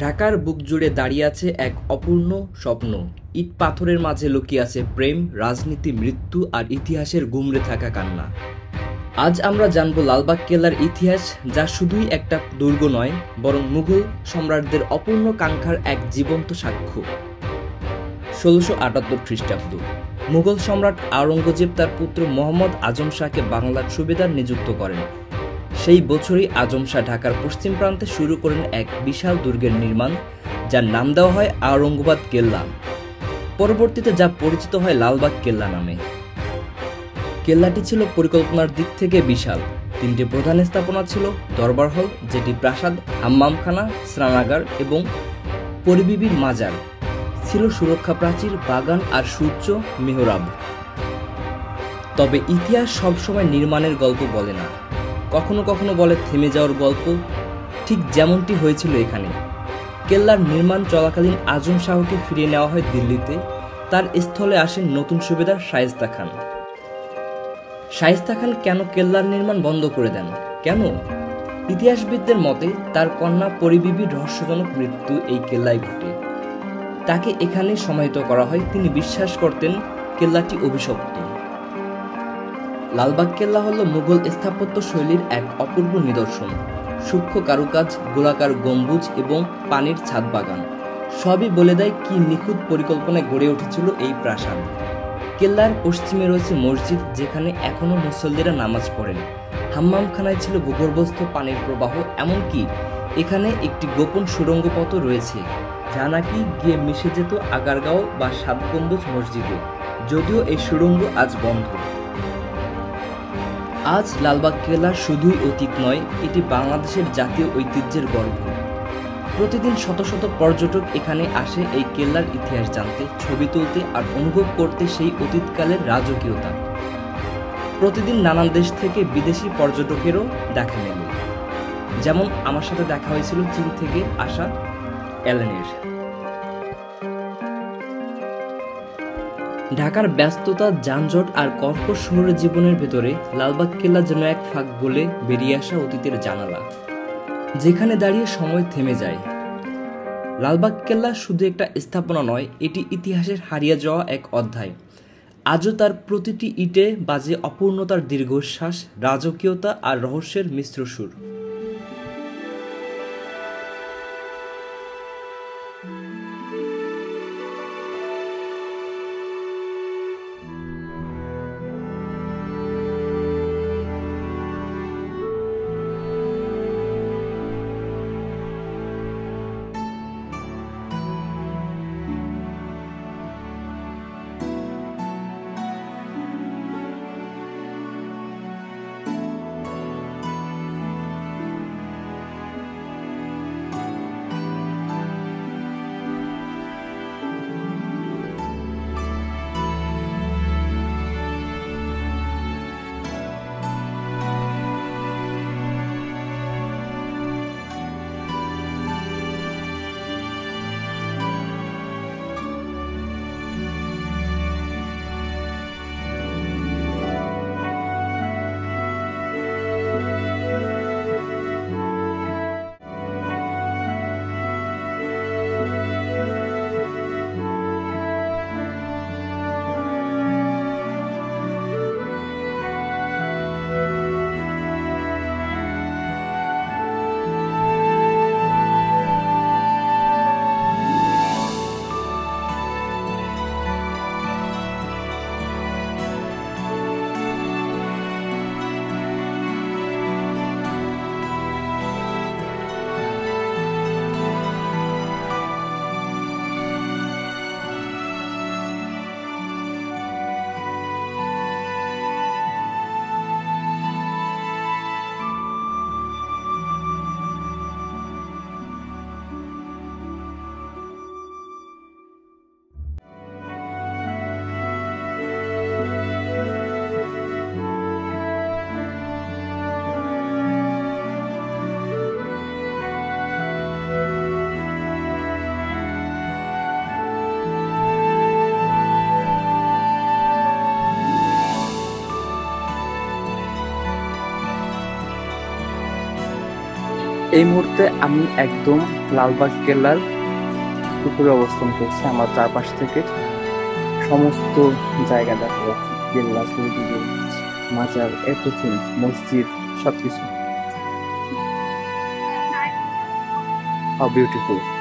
ঢাকার বুক জুড়ে দাঁড়িয়ে আছে এক অপূর্ণ স্বপ্ন। ইট পাথরের মাঝে লুকিয়ে আছে প্রেম, রাজনীতি, মৃত্যু আর ইতিহাসের গুমড়ে থাকা কান্না। আজ আমরা জানব লালবাগ কেল্লার ইতিহাস, যা শুধুই একটা দুর্গ নয়, বরং মুঘল সম্রাটদের অপূর্ণ কাঙ্ক্ষার এক জীবন্ত সাক্ষ্য। 1678 খ্রিস্টাব্দ। মুঘল সম্রাট আওরঙ্গজেব তার পুত্র মোহাম্মদ আজম শাহকে বাংলার সুবেদার নিযুক্ত করেন। সেই বছরই আজম শাহ ঢাকার পশ্চিম প্রান্তে শুরু করেন এক বিশাল দুর্গের নির্মাণ, যার নাম দেওয়া হয় আওরঙ্গাবাদ কেল্লা। পরবর্তীতে যা পরিচিত হয় লালবাগ কেল্লা নামে। কেল্লাটি ছিল পরিকল্পনার দিক থেকে বিশাল। 3টি প্রধান স্থাপনা ছিল: দরবার হল, যেটি প্রাসাদ, হাম্মামখানা, স্নানাগার এবং পরিবিবির মাজার। ছিল সুরক্ষা প্রাচীর, বাগান আর সুউচ্চ মেহরাব। তবে ইতিহাস সবসময় নির্মাণের গল্প বলে না, কখনো কখনো বলে থেমে যাওয়ার গল্প, ঠিক যেমনটি হয়েছিল এখানে। কেল্লার নির্মাণ চলাকালীন আজম শাহকে ফিরিয়ে নেওয়া হয় দিল্লিতে। তার স্থলে আসেন নতুন সুবেদার শায়েস্তা খান। শায়েস্তা খান কেন কেল্লার নির্মাণ বন্ধ করে দেন? কেন? ইতিহাসবিদদের মতে তার কন্যা পরিবিবির রহস্যজনক মৃত্যু এই কেল্লায় ঘটে। তাকে এখানে সমাহিত করা হয়। তিনি বিশ্বাস করতেন কেল্লাটি অভিশপ্ত। লালবাগ কেল্লা হল মুঘল স্থাপত্য শৈলীর এক অপূর্ব নিদর্শন। সূক্ষ্ম কারুকাজ, গোলাকার গম্বুজ এবং পানির ছাদ বাগান সবই বলে দেয় কি নিখুঁত পরিকল্পনায় গড়ে উঠেছিল এই প্রাসাদ। কেল্লার পশ্চিমে রয়েছে মসজিদ, যেখানে এখনও মুসল্লিরা নামাজ পড়েন। হাম্মামখানায় ছিল ভূগর্ভস্থ পানির প্রবাহ, এমনকি এখানে একটি গোপন সুড়ঙ্গ পথ রয়েছে, যা নাকি গিয়ে মিশে যেত আগারগাঁও বা সাত গম্বুজ মসজিদে, যদিও এই সুড়ঙ্গ আজ বন্ধ। আজ লালবাগ কেল্লা শুধুই অতীত নয়, এটি বাংলাদেশের জাতীয় ঐতিহ্যের গর্ব। প্রতিদিন শত শত পর্যটক এখানে আসে এই কেল্লার ইতিহাস জানতে, ছবি তুলতে আর অনুভব করতে সেই অতীতকালের রাজকীয়তা। প্রতিদিন নানান দেশ থেকে বিদেশি পর্যটকেরও দেখা মেলে, যেমন আমার সাথে দেখা হয়েছিল চীন থেকে আসা অ্যালেনের। ঢাকার ব্যস্ততা, যানজট আর কর্কশ শহরের জীবনের ভেতরে লালবাগ কেল্লা যেন এক ফাঁক গলে বেরিয়ে আসা অতীতের জানালা, যেখানে দাঁড়িয়ে সময় থেমে যায়। লালবাগ কেল্লা শুধু একটা স্থাপনা নয়, এটি ইতিহাসের হারিয়ে যাওয়া এক অধ্যায়। আজও তার প্রতিটি ইটে বাজে অপূর্ণতার দীর্ঘশ্বাস, রাজকীয়তা আর রহস্যের মিশ্র সুর। এই মুহূর্তে আমি একদম লালবাগ কেল্লার উপরে অবস্থান করছি। আমার চারপাশ থেকে সমস্ত জায়গা দেখা যাচ্ছে, কেল্লা, শহীদ, মাজার, এভরিথিং, মসজিদ, সবকিছু। How beautiful.